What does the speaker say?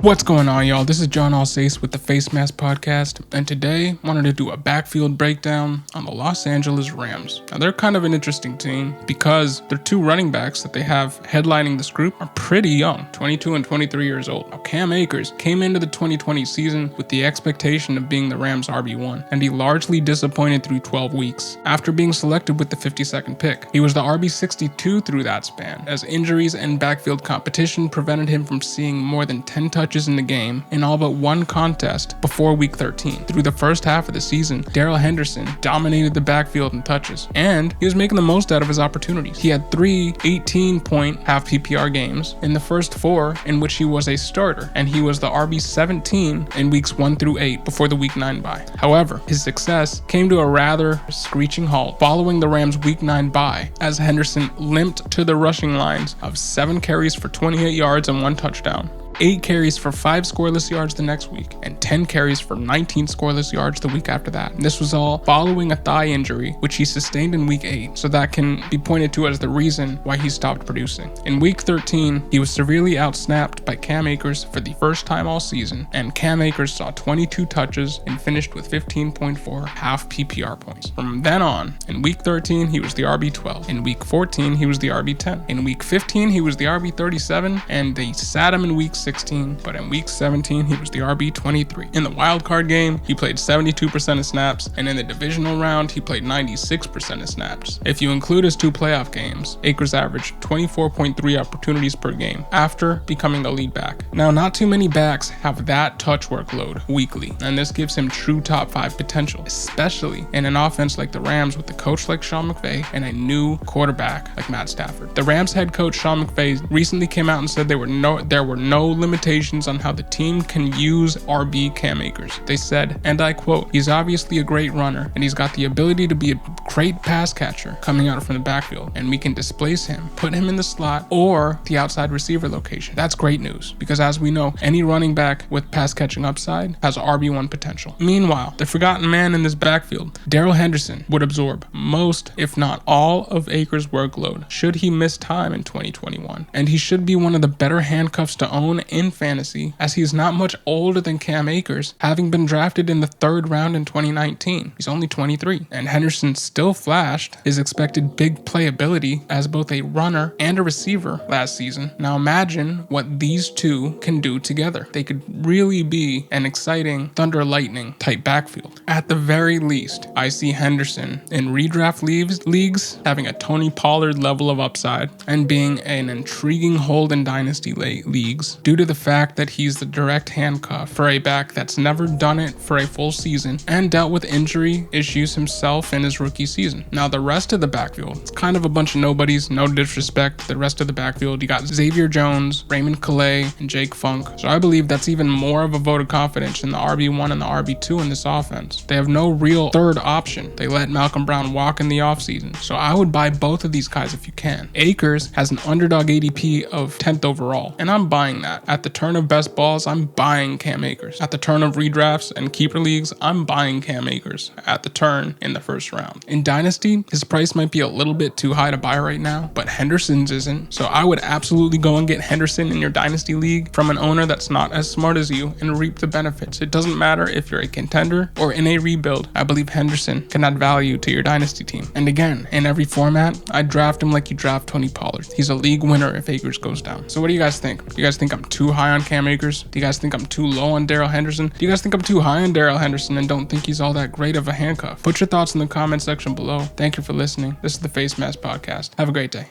What's going on, y'all? This is John Alsace with the Face Mask Podcast, and today I wanted to do a backfield breakdown on the Los Angeles Rams. Now, they're kind of an interesting team because their two running backs that they have headlining this group are pretty young, 22 and 23 years old. Now, Cam Akers came into the 2020 season with the expectation of being the Rams' RB1, and he largely disappointed through 12 weeks. After being selected with the 52nd pick, he was the RB62 through that span, as injuries and backfield competition prevented him from seeing more than 10 touches in the game in all but one contest before week 13. Through the first half of the season, Darrell Henderson dominated the backfield in touches, and he was making the most out of his opportunities. He had 3 18-point half PPR games in the first 4 in which he was a starter, and he was the RB17 in weeks 1 through 8 before the week 9 bye. However, his success came to a rather screeching halt following the Rams' week 9 bye, as Henderson limped to the rushing lines of 7 carries for 28 yards and 1 touchdown. 8 carries for 5 scoreless yards the next week, and 10 carries for 19 scoreless yards the week after that. And this was all following a thigh injury, which he sustained in week 8, so that can be pointed to as the reason why he stopped producing. In week 13, he was severely outsnapped by Cam Akers for the first time all season, and Cam Akers saw 22 touches and finished with 15.4 half PPR points. From then on, in week 13, he was the RB12. In week 14, he was the RB10. In week 15, he was the RB37, and they sat him in week 16, but in week 17, he was the RB23. In the wildcard game, he played 72% of snaps, and in the divisional round, he played 96% of snaps. If you include his 2 playoff games, Akers averaged 24.3 opportunities per game after becoming the lead back. Now, not too many backs have that touch workload weekly, and this gives him true top 5 potential, especially in an offense like the Rams with a coach like Sean McVay and a new quarterback like Matt Stafford. The Rams head coach Sean McVay recently came out and said there were no limitations on how the team can use RB Cam Akers. They said, and I quote, "He's obviously a great runner, and he's got the ability to be a great pass catcher coming out from the backfield, and we can displace him, put him in the slot or the outside receiver location." That's great news, because as we know, any running back with pass catching upside has RB1 potential. Meanwhile, the forgotten man in this backfield, Darrell Henderson, would absorb most, if not all, of Akers' workload should he miss time in 2021, and he should be one of the better handcuffs to own in fantasy, as he's not much older than Cam Akers, having been drafted in the 3rd round in 2019. He's only 23, and Henderson still flashed his expected big playability as both a runner and a receiver last season. Now imagine what these two can do together. They could really be an exciting thunder lightning type backfield. At the very least, I see Henderson in redraft leagues having a Tony Pollard level of upside and being an intriguing hold in dynasty leagues due to the fact that he's the direct handcuff for a back that's never done it for a full season and dealt with injury issues himself in his rookie season. Now, the rest of the backfield, it's kind of a bunch of nobodies, no disrespect. The rest of the backfield, you got Xavier Jones, Raymond Calais, and Jake Funk. So I believe that's even more of a vote of confidence in the RB1 and the RB2 in this offense. They have no real third option. They let Malcolm Brown walk in the offseason. So I would buy both of these guys if you can. Akers has an underdog ADP of 10th overall, and I'm buying that. At the turn of best balls, I'm buying Cam Akers. At the turn of redrafts and keeper leagues, I'm buying Cam Akers at the turn in the 1st round. In Dynasty, his price might be a little bit too high to buy right now, but Henderson's isn't. So I would absolutely go and get Henderson in your Dynasty league from an owner that's not as smart as you and reap the benefits. It doesn't matter if you're a contender or in a rebuild. I believe Henderson can add value to your Dynasty team. And again, in every format, I draft him like you draft Tony Pollard. He's a league winner if Akers goes down. So what do you guys think? Do you guys think I'm too high on Cam Akers? Do you guys think I'm too low on Darrell Henderson? Do you guys think I'm too high on Darrell Henderson and don't think he's all that great of a handcuff? Put your thoughts in the comment section below. Thank you for listening. This is the Face Mask Podcast. Have a great day.